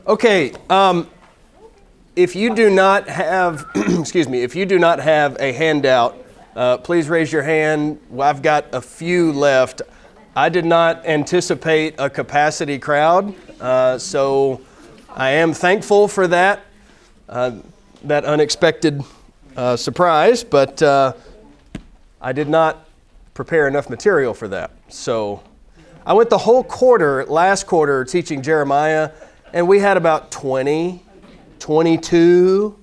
Okay, if you do not have, if you do not have a handout, please raise your hand. Well, I've got a few left. I did not anticipate a capacity crowd, so I am thankful for that unexpected surprise, but I did not prepare enough material for that. So I went the whole last quarter, teaching Jeremiah, and we had about 20, 22.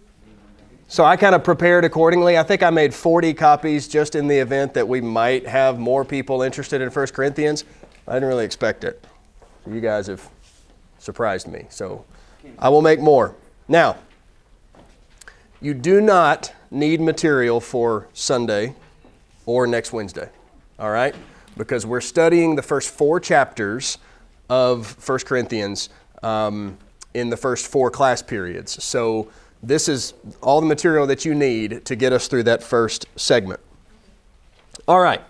So I kind of prepared accordingly. I think I made 40 copies just in the event that we might have more people interested in 1 Corinthians. I didn't really expect it. You guys have surprised me. So I will make more. Now, you do not need material for Sunday or next Wednesday, all right? Because we're studying the first 4 chapters of 1 Corinthians in the first 4 class periods. So this is all the material that you need to get us through that first segment. All right.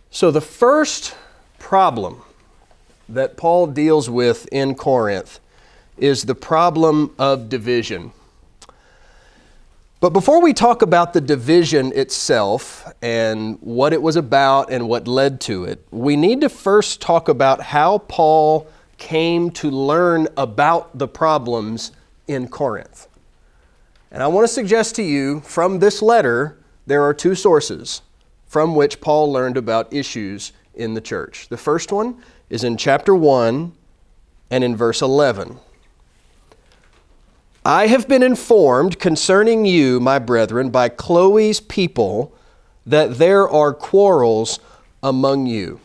So the first problem that Paul deals with in Corinth is the problem of division. But before we talk about the division itself and what it was about and what led to it, we need to first talk about how Paul came to learn about the problems in Corinth. And I want to suggest to you, from this letter, there are 2 sources from which Paul learned about issues in the church. The first one is in chapter 1 and in verse 11. I have been informed concerning you, my brethren, by Chloe's people, that there are quarrels among you.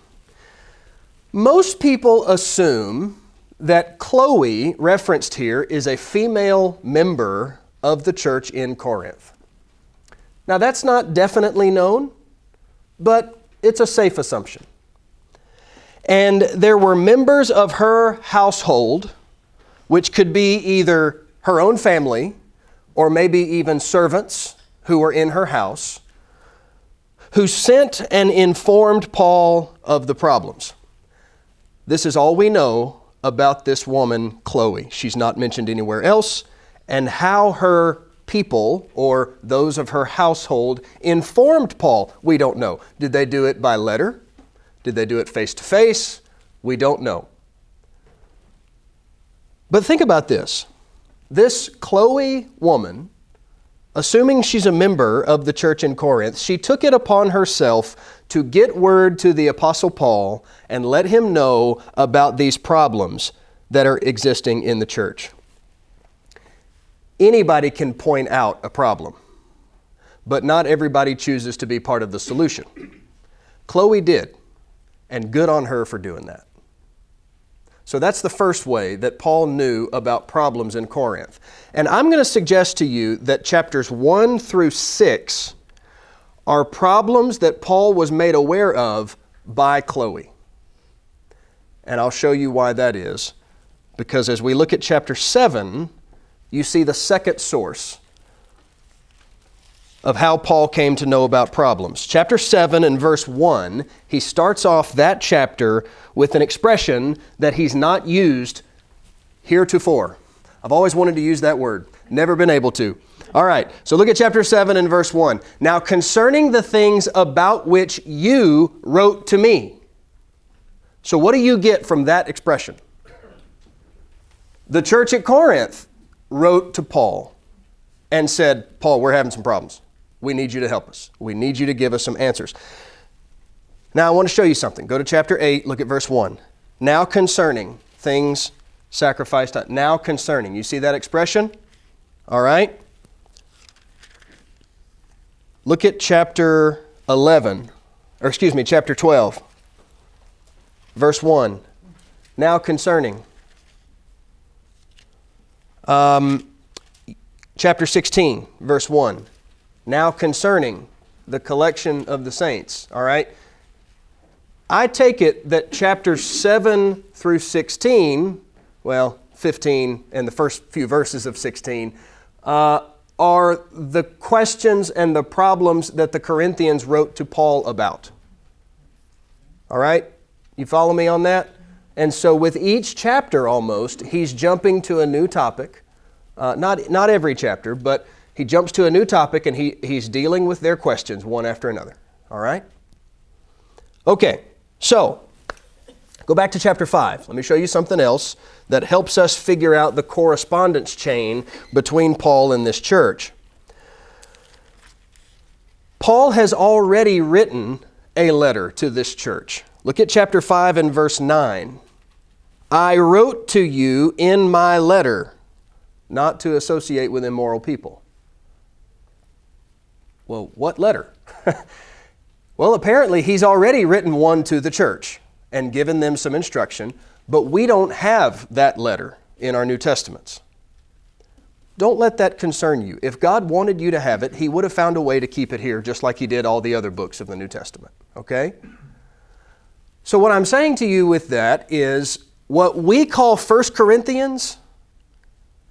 Most people assume that Chloe, referenced here, is a female member of the church in Corinth. Now, that's not definitely known, but it's a safe assumption. And there were members of her household, which could be either her own family or maybe even servants who were in her house, who sent and informed Paul of the problems. This is all we know about this woman, Chloe. She's not mentioned anywhere else, and how her people, or those of her household, informed Paul, we don't know. Did they do it by letter? Did they do it face to face? We don't know. But think about this. This Chloe woman, assuming she's a member of the church in Corinth, she took it upon herself to get word to the Apostle Paul and let him know about these problems that are existing in the church. Anybody can point out a problem, but not everybody chooses to be part of the solution. Chloe did, and good on her for doing that. So that's the first way that Paul knew about problems in Corinth. And I'm going to suggest to you that chapters 1 through 6 are problems that Paul was made aware of by Chloe. And I'll show you why that is. Because as we look at chapter 7, you see the second source of how Paul came to know about problems. Chapter 7 and verse 1, he starts off that chapter with an expression that he's not used heretofore. I've always wanted to use that word, never been able to. All right, so look at chapter 7 and verse 1. Now concerning the things about which you wrote to me. So what do you get from that expression? The church at Corinth wrote to Paul and said, Paul, we're having some problems. We need you to help us. We need you to give us some answers. Now I want to show you something. Go to chapter 8, look at verse 1. Now concerning things sacrificed. Now concerning. You see that expression? All right. Look at chapter 12. Verse 1. Now concerning. Chapter 16, verse 1. Now concerning the collection of the saints. All right. I take it that chapters 7 through 16, 15 and the first few verses of 16, are the questions and the problems that the Corinthians wrote to Paul about. All right? You follow me on that? And so with each chapter almost, he's jumping to a new topic. Not every chapter, but he jumps to a new topic and he's dealing with their questions one after another. All right? Okay, so go back to chapter 5. Let me show you something else that helps us figure out the correspondence chain between Paul and this church. Paul has already written a letter to this church. Look at chapter 5 and verse 9. I wrote to you in my letter not to associate with immoral people. Well, what letter? Well, apparently he's already written one to the church and given them some instruction, but we don't have that letter in our New Testaments. Don't let that concern you. If God wanted you to have it, he would have found a way to keep it here, just like he did all the other books of the New Testament. Okay? So what I'm saying to you with that is what we call 1 Corinthians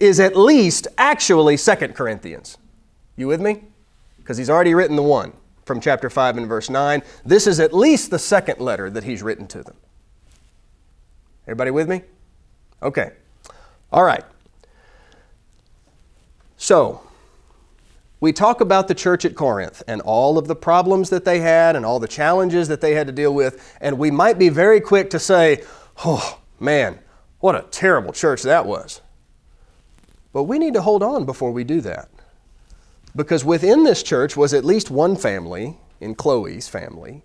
is at least actually 2 Corinthians. You with me? Because he's already written the one from chapter 5 and verse 9. This is at least the second letter that he's written to them. Everybody with me? Okay. All right. So, we talk about the church at Corinth and all of the problems that they had and all the challenges that they had to deal with, and we might be very quick to say, oh, man, what a terrible church that was. But we need to hold on before we do that. Because within this church was at least one family, in Chloe's family,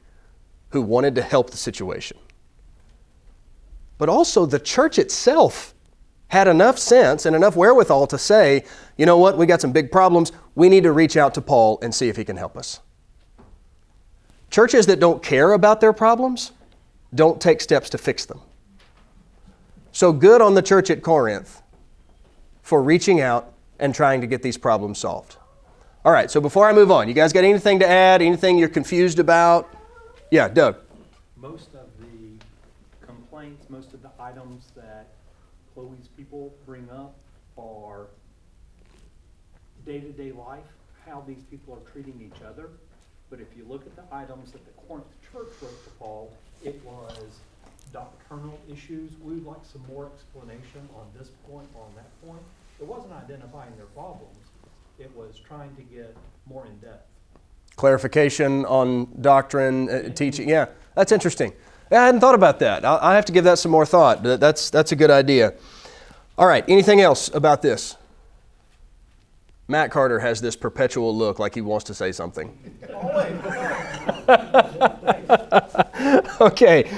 who wanted to help the situation. But also the church itself had enough sense and enough wherewithal to say, you know what, we got some big problems. We need to reach out to Paul and see if he can help us. Churches that don't care about their problems don't take steps to fix them. So good on the church at Corinth for reaching out and trying to get these problems solved. All right, so before I move on, you guys got anything to add? Anything you're confused about? Yeah, Doug. Most of the complaints, most of the items that Chloe's people bring up are day-to-day life, how these people are treating each other. But if you look at the items that the Corinth church wrote to Paul, it was doctrinal issues. We would like some more explanation on this point or on that point. It wasn't identifying their problems. It was trying to get more in depth. Clarification on doctrine, teaching. Yeah, that's interesting. I hadn't thought about that. I have to give that some more thought. That's a good idea. All right, anything else about this? Matt Carter has this perpetual look like he wants to say something. Okay,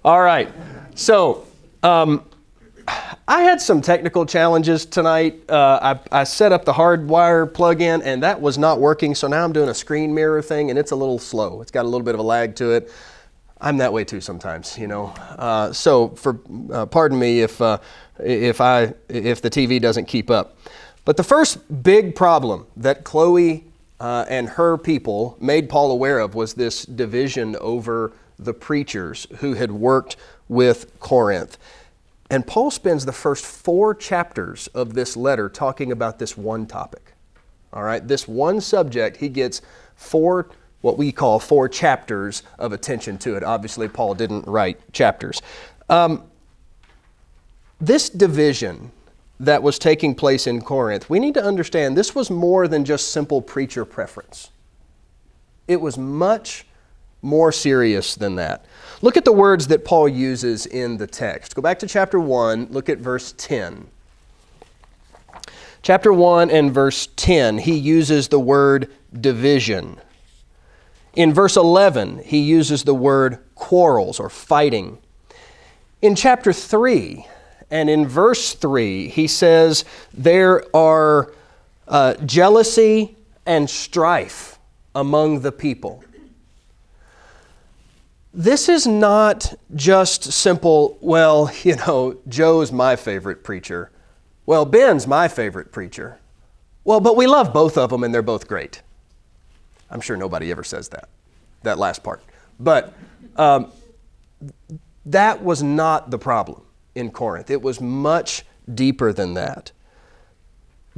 all right. So, I had some technical challenges tonight. I set up the hardwire plug-in and that was not working, so now I'm doing a screen mirror thing and it's a little slow. It's got a little bit of a lag to it. I'm that way too sometimes, you know. Pardon me if the TV doesn't keep up. But the first big problem that Chloe and her people made Paul aware of was this division over the preachers who had worked with Corinth. And Paul spends the first 4 chapters of this letter talking about this one topic. All right, this one subject, he gets what we call 4 chapters of attention to it. Obviously, Paul didn't write chapters. This division that was taking place in Corinth, we need to understand this was more than just simple preacher preference. It was much more serious than that. Look at the words that Paul uses in the text. Go back to chapter 1, look at verse 10. Chapter 1 and verse 10, he uses the word division. In verse 11, he uses the word quarrels or fighting. In chapter 3 and in verse 3, he says there are jealousy and strife among the people. This is not just simple, well, you know, Joe's my favorite preacher. Well, Ben's my favorite preacher. Well, but we love both of them and they're both great. I'm sure nobody ever says that last part. But that was not the problem in Corinth. It was much deeper than that.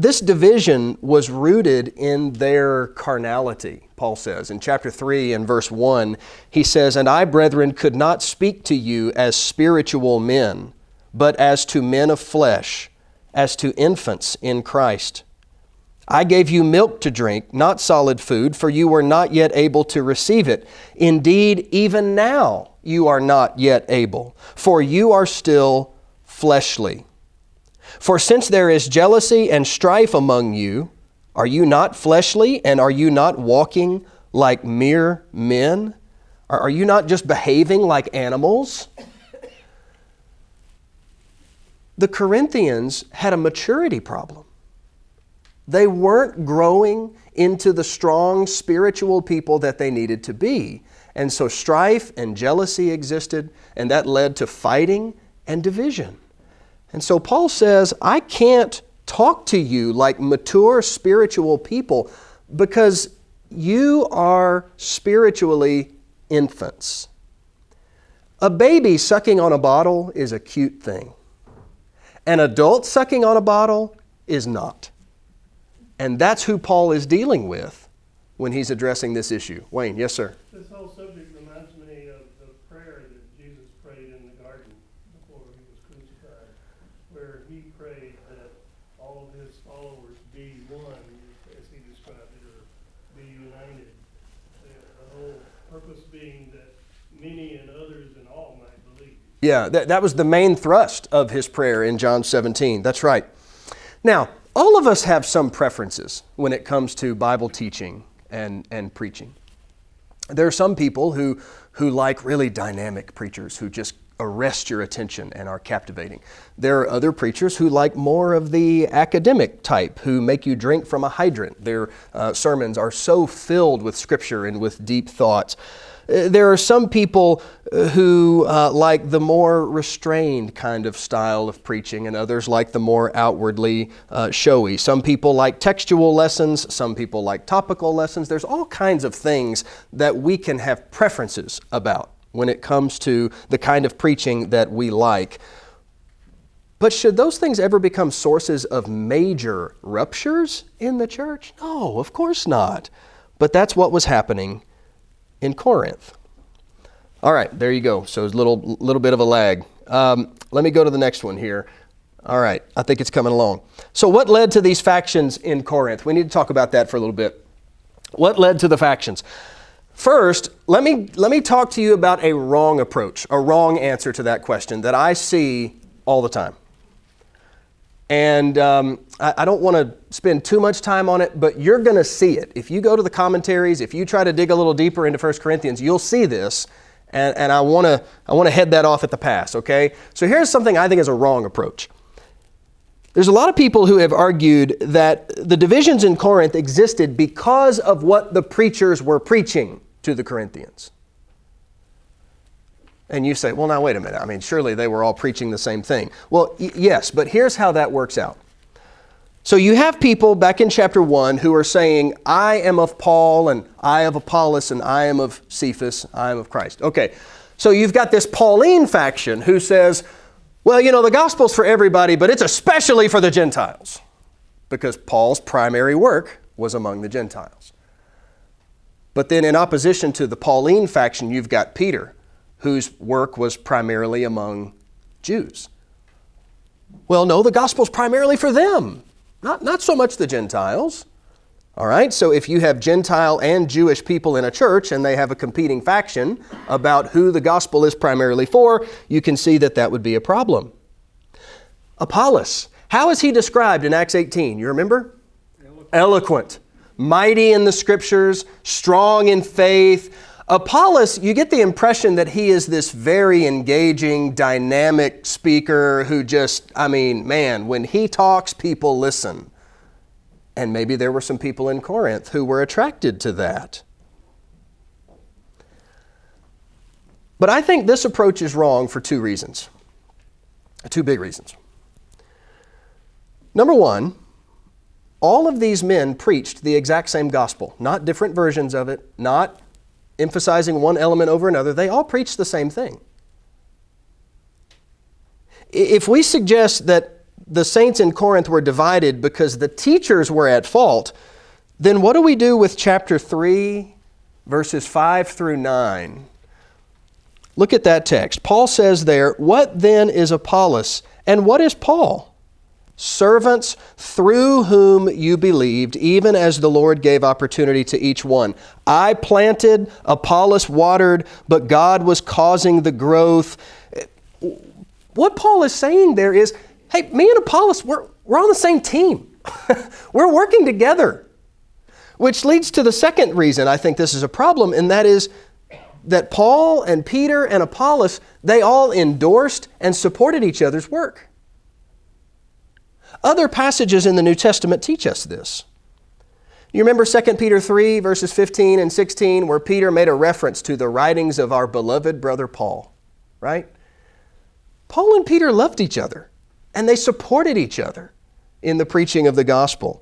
This division was rooted in their carnality, Paul says. In chapter 3 and verse 1, he says, "And I, brethren, could not speak to you as spiritual men, but as to men of flesh, as to infants in Christ. I gave you milk to drink, not solid food, for you were not yet able to receive it. Indeed, even now you are not yet able, for you are still fleshly. For since there is jealousy and strife among you, are you not fleshly, and are you not walking like mere men? Are you not just behaving like animals?" The Corinthians had a maturity problem. They weren't growing into the strong spiritual people that they needed to be. And so strife and jealousy existed, and that led to fighting and division. And so Paul says, I can't talk to you like mature spiritual people because you are spiritually infants. A baby sucking on a bottle is a cute thing. An adult sucking on a bottle is not. And that's who Paul is dealing with when he's addressing this issue. Wayne, yes, sir. This whole subject reminds me of the prayer that Jesus prayed in the garden before he was crucified, where he prayed that all of his followers be one, as he described it, or be united. The whole purpose being that many and others and all might believe. Yeah, that was the main thrust of his prayer in John 17. That's right. Now, all of us have some preferences when it comes to Bible teaching and preaching. There are some people who like really dynamic preachers who just arrest your attention and are captivating. There are other preachers who like more of the academic type, who make you drink from a hydrant. Their sermons are so filled with scripture and with deep thoughts. There are some people who like the more restrained kind of style of preaching, and others like the more outwardly showy. Some people like textual lessons, some people like topical lessons. There's all kinds of things that we can have preferences about when it comes to the kind of preaching that we like. But should those things ever become sources of major ruptures in the church? No, of course not. But that's what was happening in Corinth. All right, there you go. So it's a little bit of a lag. Let me go to the next one here. All right, I think it's coming along. So what led to these factions in Corinth? We need to talk about that for a little bit. What led to the factions? First, let me talk to you about a wrong approach, a wrong answer to that question that I see all the time. And I don't want to spend too much time on it, but you're going to see it. If you go to the commentaries, if you try to dig a little deeper into 1 Corinthians, you'll see this. And I want to head that off at the pass, okay? So here's something I think is a wrong approach. There's a lot of people who have argued that the divisions in Corinth existed because of what the preachers were preaching to the Corinthians. And you say, well, now wait a minute. I mean, surely they were all preaching the same thing. Well, yes, but here's how that works out. So you have people back in chapter 1 who are saying, I am of Paul, and I of Apollos, and I am of Cephas, I am of Christ. Okay, so you've got this Pauline faction who says, well, you know, the gospel's for everybody, but it's especially for the Gentiles, because Paul's primary work was among the Gentiles. But then in opposition to the Pauline faction, you've got Peter, whose work was primarily among Jews. Well, no, the gospel's primarily for them, not so much the Gentiles. All right, so if you have Gentile and Jewish people in a church and they have a competing faction about who the gospel is primarily for, you can see that that would be a problem. Apollos, how is he described in Acts 18? You remember? Eloquent. Mighty in the scriptures, strong in faith. Apollos, you get the impression that he is this very engaging, dynamic speaker who just, I mean, man, when he talks, people listen. And maybe there were some people in Corinth who were attracted to that. But I think this approach is wrong for two reasons. Two big reasons. Number one, all of these men preached the exact same gospel, not different versions of it, not emphasizing one element over another. They all preached the same thing. If we suggest that the saints in Corinth were divided because the teachers were at fault, then what do we do with chapter 3, verses 5 through 9? Look at that text. Paul says there, "What then is Apollos, and what is Paul? Servants through whom you believed, even as the Lord gave opportunity to each one. I planted, Apollos watered, but God was causing the growth." What Paul is saying there is, hey, me and Apollos, we're on the same team. We're working together. Which leads to the second reason I think this is a problem, and that is that Paul and Peter and Apollos, they all endorsed and supported each other's work. Other passages in the New Testament teach us this. You remember 2 Peter 3, verses 15 and 16, where Peter made a reference to the writings of our beloved brother Paul, right? Paul and Peter loved each other, and they supported each other in the preaching of the gospel.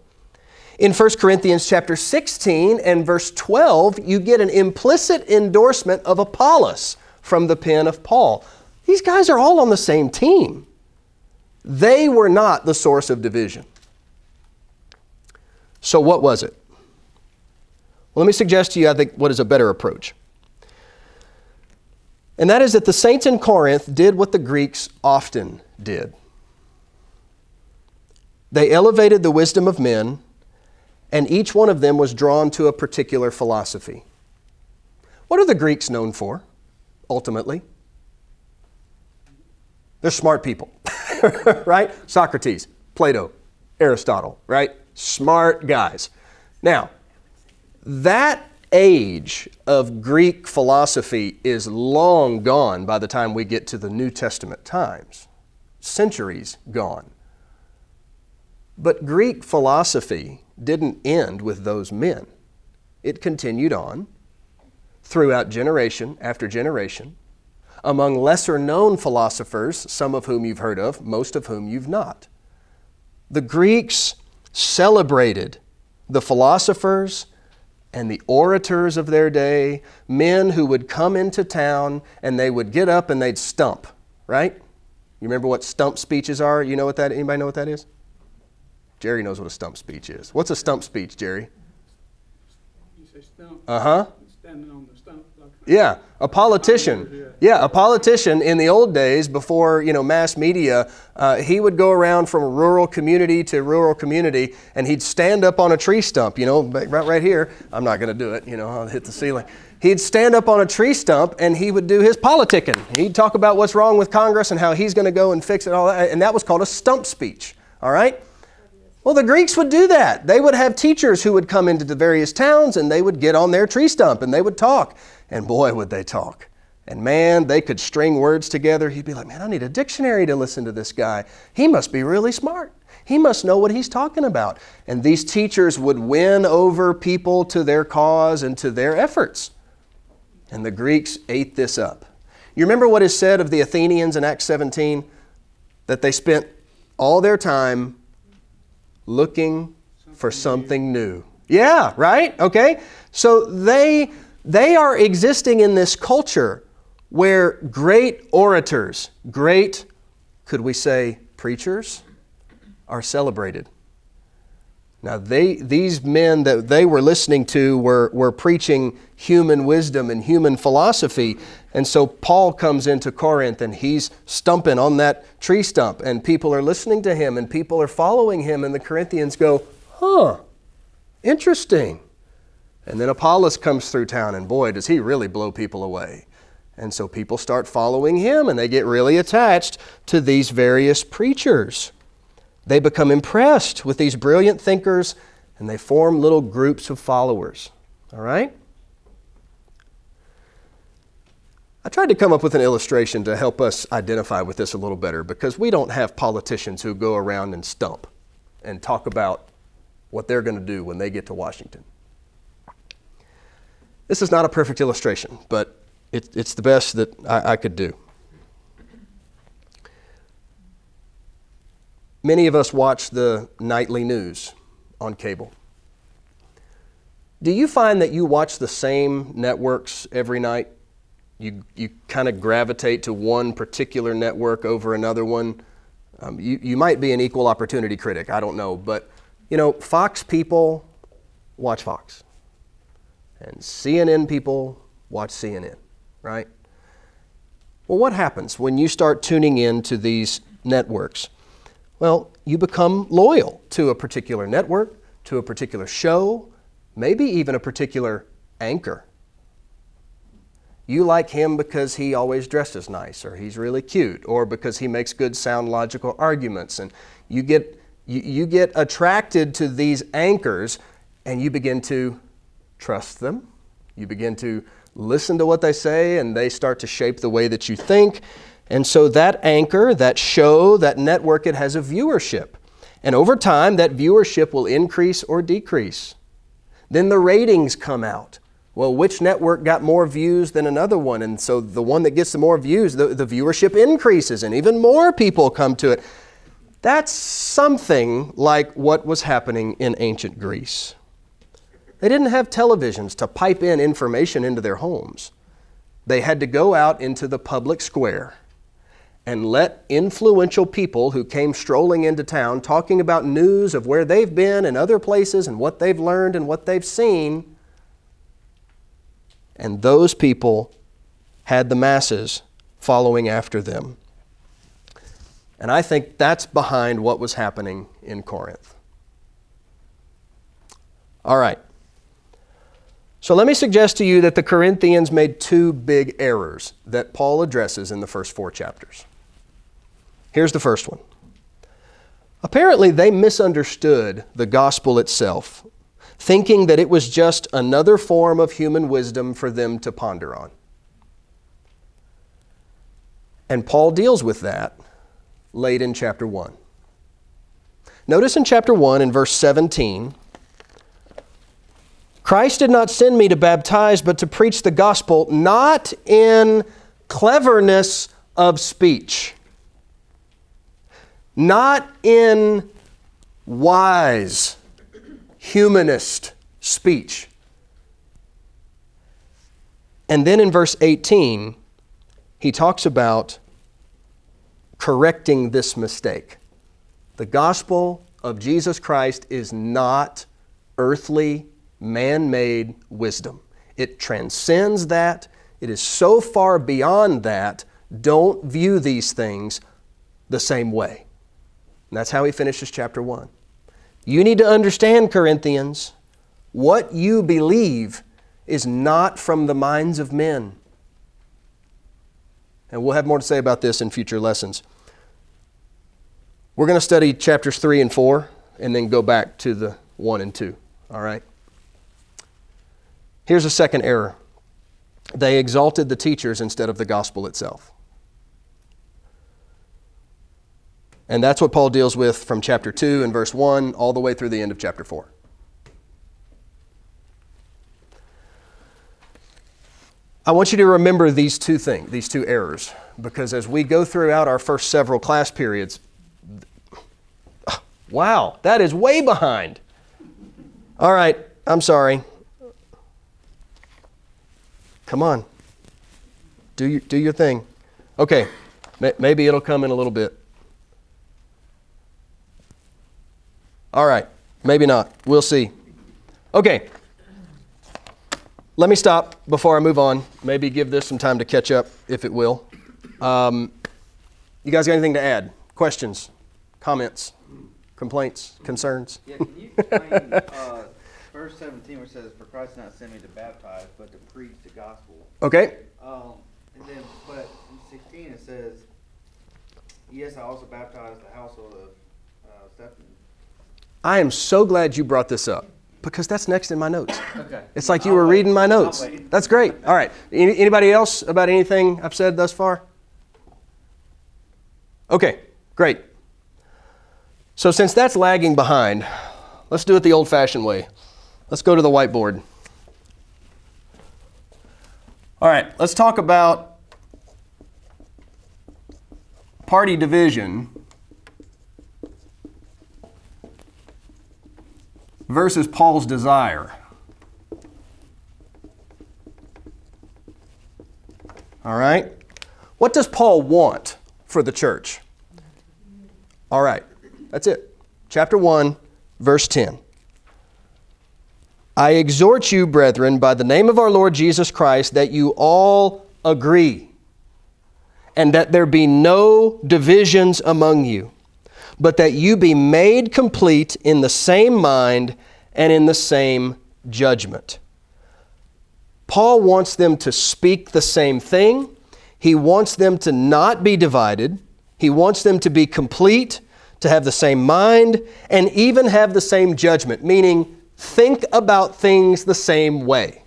In 1 Corinthians chapter 16 and verse 12, you get an implicit endorsement of Apollos from the pen of Paul. These guys are all on the same team. They were not the source of division. So what was it? Well, let me suggest to you, I think, what is a better approach. And that is that the saints in Corinth did what the Greeks often did. They elevated the wisdom of men, and each one of them was drawn to a particular philosophy. What are the Greeks known for, ultimately? They're smart people, right? Socrates, Plato, Aristotle, right? Smart guys. Now, that age of Greek philosophy is long gone by the time we get to the New Testament times. Centuries gone. But Greek philosophy didn't end with those men. It continued on throughout generation after generation among lesser known philosophers, some of whom you've heard of, most of whom you've not. The Greeks celebrated the philosophers and the orators of their day, men who would come into town and they would get up and they'd stump, right? You remember what stump speeches are? You know what that, anybody know what that is? Jerry knows what a stump speech is. What's a stump speech, Jerry? You say stump? Uh-huh. Standing on the stump. Like Yeah, a politician. Yeah, a politician in the old days before, mass media, he would go around from rural community to rural community and he'd stand up on a tree stump, right here. I'm not going to do it, I'll hit the ceiling. He'd stand up on a tree stump and he would do his politicking. He'd talk about what's wrong with Congress and how he's going to go and fix it all that. And that was called a stump speech, all right? Well, the Greeks would do that. They would have teachers who would come into the various towns and they would get on their tree stump and they would talk. And boy, would they talk. And man, they could string words together. He'd be like, man, I need a dictionary to listen to this guy. He must be really smart. He must know what he's talking about. And these teachers would win over people to their cause and to their efforts. And the Greeks ate this up. You remember what is said of the Athenians in Acts 17? That they spent all their time looking for something new. Yeah, right? Okay. So they are existing in this culture where great orators, great, could we say, preachers, are celebrated. Now, these men that they were listening to were preaching human wisdom and human philosophy. And so Paul comes into Corinth and he's stumping on that tree stump and people are listening to him and people are following him and the Corinthians go, interesting. And then Apollos comes through town and boy, does he really blow people away. And so people start following him and they get really attached to these various preachers. They become impressed with these brilliant thinkers and they form little groups of followers. All right? I tried to come up with an illustration to help us identify with this a little better because we don't have politicians who go around and stump and talk about what they're going to do when they get to Washington. This is not a perfect illustration, but it's the best that I could do. Many of us watch the nightly news on cable. Do you find that you watch the same networks every night? You kind of gravitate to one particular network over another one. You might be an equal opportunity critic, I don't know, but Fox people watch Fox. And CNN people watch CNN, right? Well, what happens when you start tuning in to these networks? Well, you become loyal to a particular network, to a particular show, maybe even a particular anchor. You like him because he always dresses nice, or he's really cute, or because he makes good sound logical arguments. And you get attracted to these anchors, and you begin to trust them. You begin to listen to what they say, and they start to shape the way that you think. And so that anchor, that show, that network, it has a viewership. And over time, that viewership will increase or decrease. Then the ratings come out. Well, which network got more views than another one? And so the one that gets the more views, the viewership increases and even more people come to it. That's something like what was happening in ancient Greece. They didn't have televisions to pipe in information into their homes. They had to go out into the public square and let influential people who came strolling into town talking about news of where they've been and other places and what they've learned and what they've seen. And those people had the masses following after them. And I think that's behind what was happening in Corinth. All right. So let me suggest to you that the Corinthians made two big errors that Paul addresses in the first 4 chapters. Here's the first one. Apparently, they misunderstood the gospel itself, thinking that it was just another form of human wisdom for them to ponder on. And Paul deals with that late in chapter 1. Notice in chapter 1 in verse 17, Christ did not send me to baptize, but to preach the gospel, not in cleverness of speech, not in wise, humanist speech. And then in verse 18, he talks about correcting this mistake. The gospel of Jesus Christ is not earthly, man-made wisdom. It transcends that. It is so far beyond that. Don't view these things the same way. And that's how he finishes chapter 1. You need to understand, Corinthians, what you believe is not from the minds of men. And we'll have more to say about this in future lessons. We're going to study chapters 3 and 4 and then go back to the 1 and 2. All right? Here's a second error. They exalted the teachers instead of the gospel itself. And that's what Paul deals with from chapter 2 and verse 1 all the way through the end of chapter 4. I want you to remember these two things, these two errors, because as we go throughout our first several class periods, wow, that is way behind. All right, I'm sorry. Come on. Do your thing. Okay, maybe it'll come in a little bit. All right, maybe not. We'll see. Okay, let me stop before I move on. Maybe give this some time to catch up, if it will. You guys got anything to add? Questions, comments, complaints, concerns? Yeah, can you explain verse 17 where it says, "For Christ did not send me to baptize, but to preach the gospel." Okay. And then, but in 16 it says, "Yes, I also baptized the household of Cephas." I am so glad you brought this up because that's next in my notes. Okay. It's like you were reading my notes. That's great. All right. Anybody else about anything I've said thus far? Okay, great. So since that's lagging behind, let's do it the old-fashioned way. Let's go to the whiteboard. All right, let's talk about party division versus Paul's desire. All right? What does Paul want for the church? All right, that's it. Chapter 1, verse 10. I exhort you, brethren, by the name of our Lord Jesus Christ, that you all agree, and that there be no divisions among you, but that you be made complete in the same mind and in the same judgment. Paul wants them to speak the same thing. He wants them to not be divided. He wants them to be complete, to have the same mind, and even have the same judgment, meaning think about things the same way.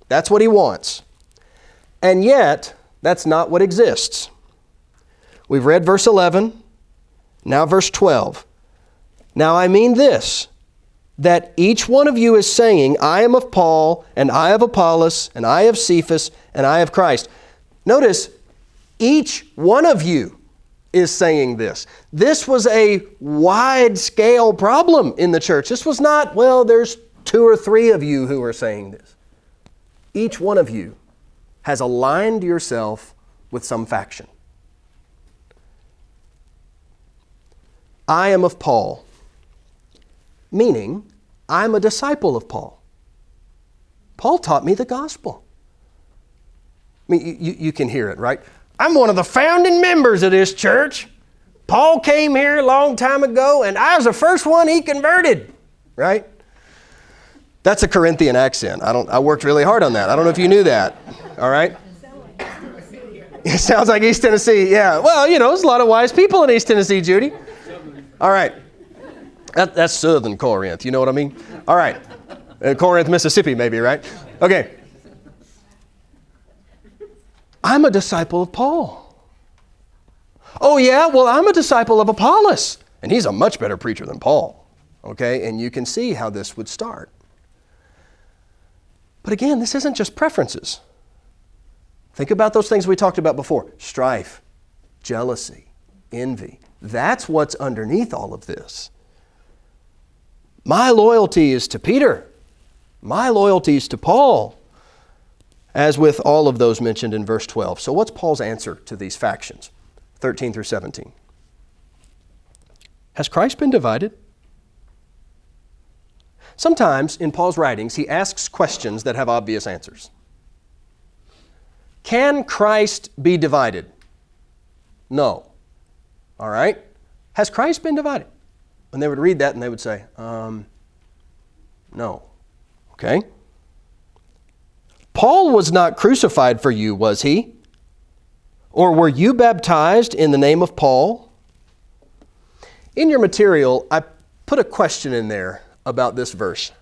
That's what he wants. And yet, that's not what exists. We've read verse 11, now verse 12. Now I mean this, that each one of you is saying, I am of Paul, and I of Apollos, and I of Cephas, and I of Christ. Notice, each one of you is saying this. This was a wide-scale problem in the church. This was not, well, there's 2 or 3 of you who are saying this. Each one of you has aligned yourself with some faction. I am of Paul, meaning I'm a disciple of Paul. Paul taught me the gospel. I mean, you can hear it, right? I'm one of the founding members of this church. Paul came here a long time ago, and I was the first one he converted, right? That's a Corinthian accent. I worked really hard on that. I don't know if you knew that, all right? It sounds like East Tennessee, yeah. Well, there's a lot of wise people in East Tennessee, Judy. All right. That's Southern Corinth, you know what I mean? All right. Corinth, Mississippi, maybe, right? Okay. I'm a disciple of Paul. Oh, yeah? Well, I'm a disciple of Apollos. And he's a much better preacher than Paul. Okay? And you can see how this would start. But again, this isn't just preferences. Think about those things we talked about before. Strife, jealousy, envy. That's what's underneath all of this. My loyalty is to Peter. My loyalty is to Paul, as with all of those mentioned in verse 12. So what's Paul's answer to these factions? 13 through 17. Has Christ been divided? Sometimes in Paul's writings, he asks questions that have obvious answers. Can Christ be divided? No. All right? Has Christ been divided? And they would read that and they would say, no. Okay? Paul was not crucified for you, was he? Or were you baptized in the name of Paul? In your material, I put a question in there about this verse.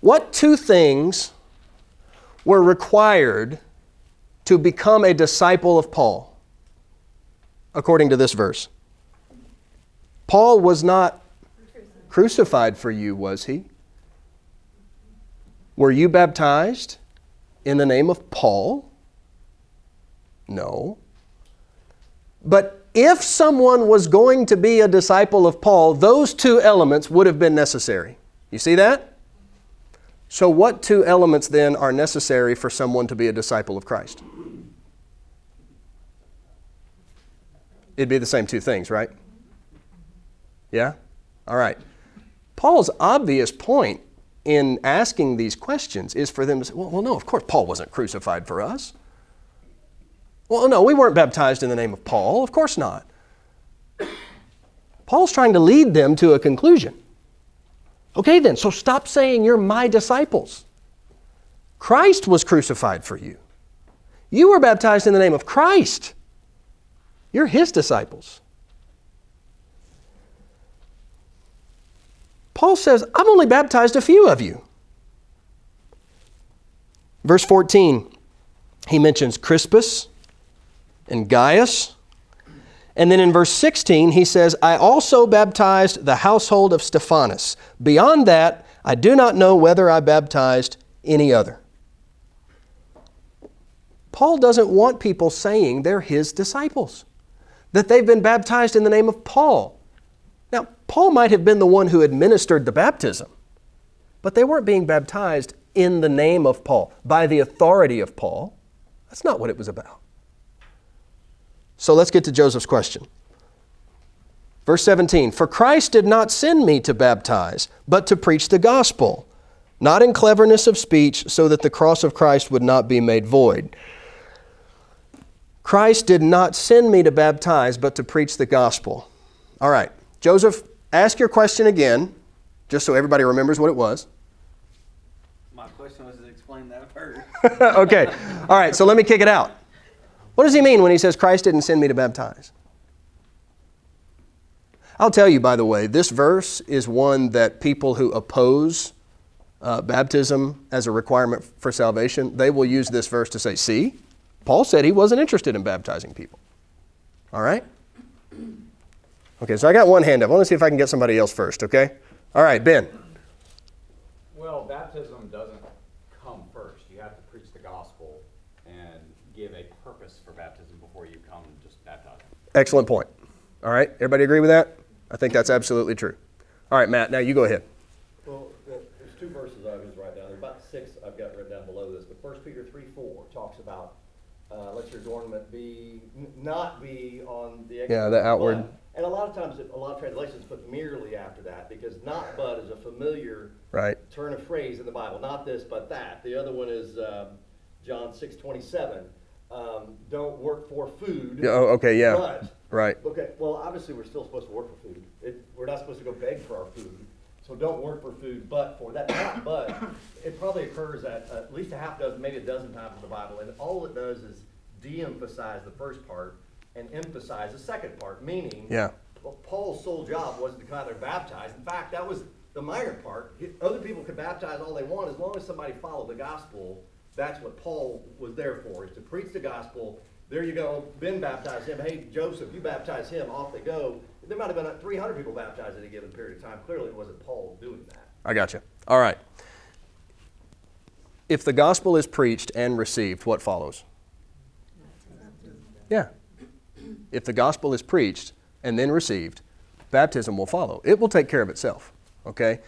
What 2 things were required to become a disciple of Paul, according to this verse? Paul was not crucified for you, was he? Were you baptized in the name of Paul? No. But if someone was going to be a disciple of Paul, those 2 elements would have been necessary. You see that? So what 2 elements then are necessary for someone to be a disciple of Christ? It'd be the same 2 things, right? Yeah? All right. Paul's obvious point in asking these questions is for them to say, well, no, of course, Paul wasn't crucified for us. Well, no, we weren't baptized in the name of Paul. Of course not. Paul's trying to lead them to a conclusion. Okay, then, so stop saying you're my disciples. Christ was crucified for you. You were baptized in the name of Christ. You're his disciples. Paul says, I've only baptized a few of you. Verse 14, he mentions Crispus and Gaius. And then in verse 16, he says, I also baptized the household of Stephanas. Beyond that, I do not know whether I baptized any other. Paul doesn't want people saying they're his disciples, that they've been baptized in the name of Paul. Now, Paul might have been the one who administered the baptism, but they weren't being baptized in the name of Paul, by the authority of Paul. That's not what it was about. So let's get to Joseph's question. Verse 17, for Christ did not send me to baptize, but to preach the gospel, not in cleverness of speech, so that the cross of Christ would not be made void. Christ did not send me to baptize, but to preach the gospel. All right, Joseph, ask your question again, just so everybody remembers what it was. My question was to explain that first. Okay, all right, so let me kick it out. What does he mean when he says Christ didn't send me to baptize? I'll tell you, by the way, this verse is one that people who oppose baptism as a requirement for salvation, they will use this verse to say, see, Paul said he wasn't interested in baptizing people. All right? Okay, so I got one hand up. I want to see if I can get somebody else first, okay? All right, Ben. Well, baptism doesn't come first. You have to preach the gospel and give a purpose for baptism before you come and just baptize. Excellent point. All right, everybody agree with that? I think that's absolutely true. All right, Matt, now you go ahead. Well, there's two verses I was write down. There's about 6 I've got written down below this. But 1 Peter 3:4 talks about let your adornment not be on the external. Yeah, the outward. But, and a lot of times, a lot of translations put merely after that because not but is a familiar turn of phrase in the Bible. Not this, but that. The other one is John 6:27. Don't work for food. Yeah, okay, yeah. But, right. Okay, well, obviously, we're still supposed to work for food. We're not supposed to go beg for our food. So don't work for food, but for that. Not but. It probably occurs at least a half dozen, maybe a dozen times in the Bible. And all it does is de-emphasize the first part and emphasize the second part, meaning Paul's sole job wasn't to kind of baptize. In fact, that was the minor part. Other people could baptize all they want as long as somebody followed the gospel. That's what Paul was there for, is to preach the gospel. There you go, Ben baptized him. Hey, Joseph, you baptize him, off they go. There might have been 300 people baptized in a given period of time. Clearly it wasn't Paul doing that. I got you. All right. If the gospel is preached and received, what follows? Yeah. If the gospel is preached and then received, baptism will follow. It will take care of itself, okay?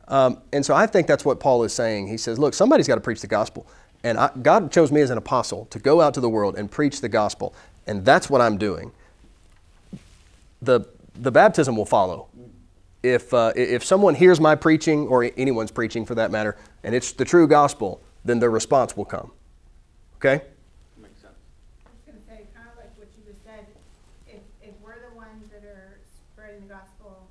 And so I think that's what Paul is saying. He says, look, somebody's got to preach the gospel. And God chose me as an apostle to go out to the world and preach the gospel. And that's what I'm doing. The baptism will follow. If someone hears my preaching, or anyone's preaching for that matter, and it's the true gospel, then the response will come. Okay? Makes sense. I was going to say, kind of like what you just said, if we're the ones that are spreading the gospel,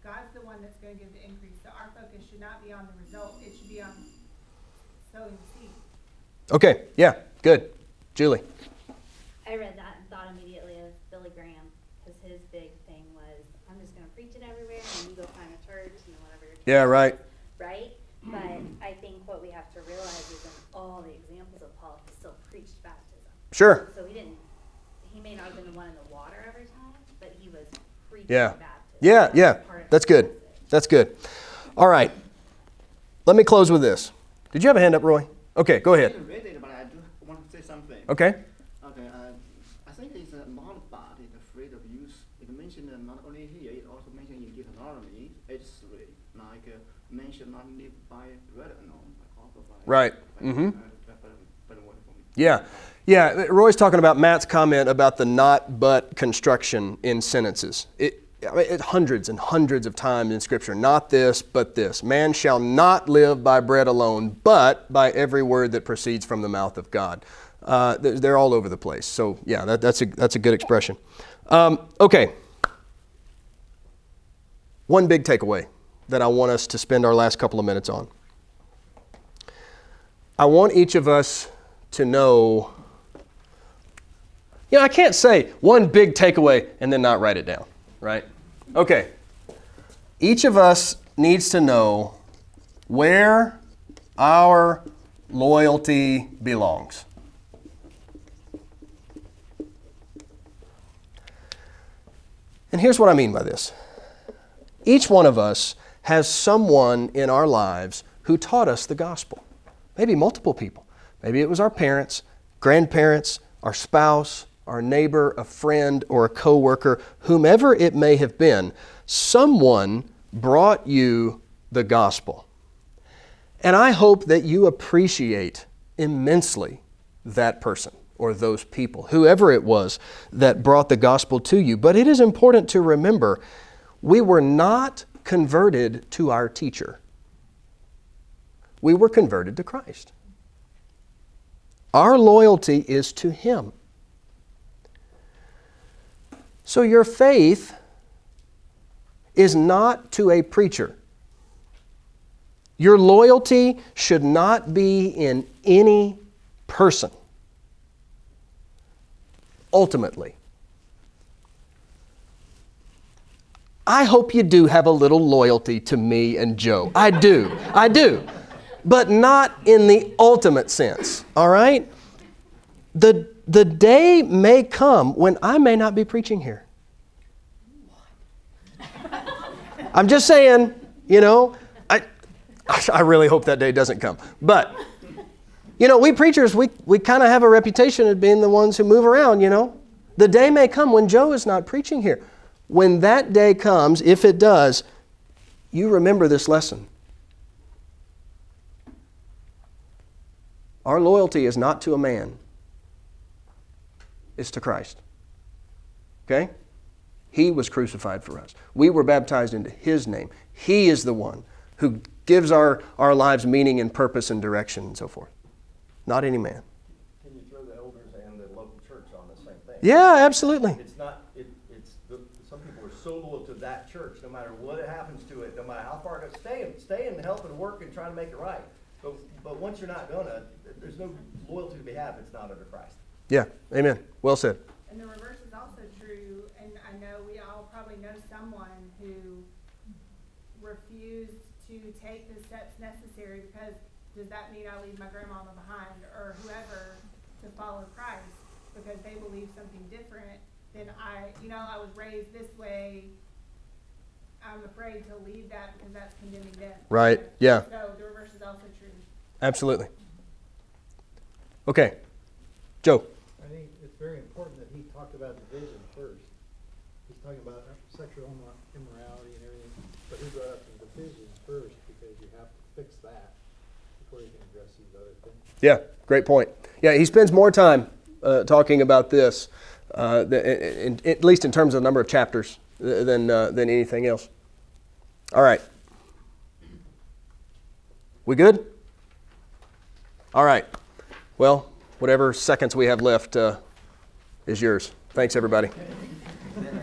God's the one that's going to give the increase. So our focus should not be on the result. It should be on sowing the seed. Okay, yeah, good. Julie. I read that and thought immediately of Billy Graham, because his big thing was, I'm just going to preach it everywhere, and then you go find a church and whatever you're doing. Yeah, right. Right? But I think what we have to realize is in all the examples of Paul, he still preached baptism. Sure. So he may not have been the one in the water every time, but he was preaching baptism. Yeah. That's good. That's good. All right. Let me close with this. Did you have a hand up, Roy? Okay, go ahead. I didn't read it, but I do want to say something. Okay. Okay, I think it's not about it, afraid of use. It mentioned not only here, it also mentioned in Deuteronomy 8:3, like mention not live by bread alone, but also by Right. better word for me. Yeah, Roy's talking about Matt's comment about the not but construction in sentences. It hundreds and hundreds of times in Scripture, not this, but this. Man shall not live by bread alone, but by every word that proceeds from the mouth of God. They're all over the place. So yeah, that's a good expression. Okay. One big takeaway that I want us to spend our last couple of minutes on. I want each of us to know, I can't say one big takeaway and then not write it down, right? Okay. Each of us needs to know where our loyalty belongs. And here's what I mean by this. Each one of us has someone in our lives who taught us the gospel. Maybe multiple people. Maybe it was our parents, grandparents, our spouse, our neighbor, a friend, or a coworker, whomever it may have been. Someone brought you the gospel. And I hope that you appreciate immensely that person or those people, whoever it was that brought the gospel to you. But it is important to remember, we were not converted to our teacher. We were converted to Christ. Our loyalty is to Him. So your faith is not to a preacher. Your loyalty should not be in any person. Ultimately. I hope you do have a little loyalty to me and Joe. I do. I do. But not in the ultimate sense. All right? The day may come when I may not be preaching here. I'm just saying, I really hope that day doesn't come. But, we preachers, we kind of have a reputation of being the ones who move around, The day may come when Joe is not preaching here. When that day comes, if it does, you remember this lesson. Our loyalty is not to a man. It's to Christ. Okay? He was crucified for us. We were baptized into His name. He is the one who gives our lives meaning and purpose and direction and so forth. Not any man. Can you throw the elders and the local church on the same thing? Yeah, absolutely. It's not, some people are so loyal to that church, no matter what happens to it, no matter how far it goes, stay and help and work and try to make it right. But once you're not gonna, there's no loyalty to be had if it's not under Christ. Yeah, amen. Well said. And the reverse is also true, and I know we all probably know someone who refused to take the steps necessary because does that mean I leave my grandmama behind or whoever to follow Christ because they believe something different than I was raised this way. I'm afraid to leave that because that's condemning them. Right, yeah. So the reverse is also true. Absolutely. Okay. Joe. I think it's very important that he talked about division first. He's talking about sexual immorality and everything, but he brought up the division first because you have to fix that before you can address these other things. Yeah, great point. Yeah, he spends more time talking about this, at least in terms of the number of chapters, than anything else. All right. We good? All right. Well, whatever seconds we have left is yours. Thanks, everybody.